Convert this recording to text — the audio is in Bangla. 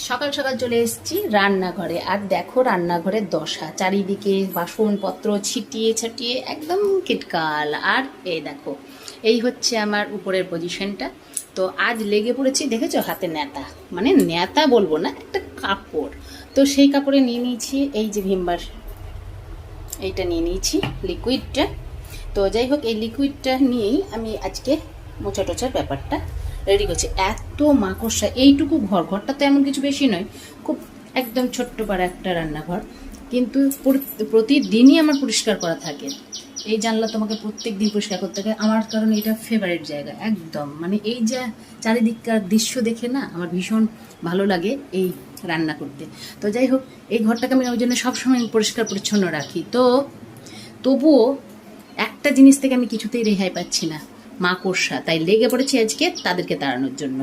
সকাল সকাল চলে এসেছি রান্নাঘরে। আর দেখো রান্নাঘরের দশা, চারিদিকে বাসনপত্র ছিটিয়ে ছাটিয়ে একদম কিটকাল। আর এই দেখো, এই হচ্ছে আমার উপরের পজিশনটা। তো আজ লেগে পড়েছি, দেখেছো হাতে ন্যাতা, মানে ন্যাতা বলবো না, একটা কাপড়। তো সেই কাপড়ে নিয়ে নিয়েছি এই যে ভিমবার, এইটা নিয়ে নিয়েছি লিকুইডটা। তো যাই হোক, এই লিকুইডটা নিয়েই আমি আজকে মোছা টোছার ব্যাপারটা রেডি করছি। এত মাকড়সা, এইটুকু ঘরটা তো এমন কিছু বেশি নয়, খুব একদম ছোট্ট পাড়া একটা রান্নাঘর, কিন্তু প্রতিদিনই আমার পরিষ্কার করা থাকে। এই জানলা তোমাকে প্রত্যেক দিন পরিষ্কার করতে থাকে আমার, কারণ এটা ফেভারিট জায়গা একদম। মানে এই যে চারিদিককার দৃশ্য দেখে না আমার ভীষণ ভালো লাগে এই রান্না করতে। তো যাই হোক, এই ঘরটাকে আমি ওই জন্য সবসময় পরিষ্কার পরিচ্ছন্ন রাখি। তো তবুও একটা জিনিস থেকে আমি কিছুতেই রেহাই পাচ্ছি না, মাকড়সা। তাই লেগে পড়েছি আজকে তাদেরকে তাড়ানোর জন্য।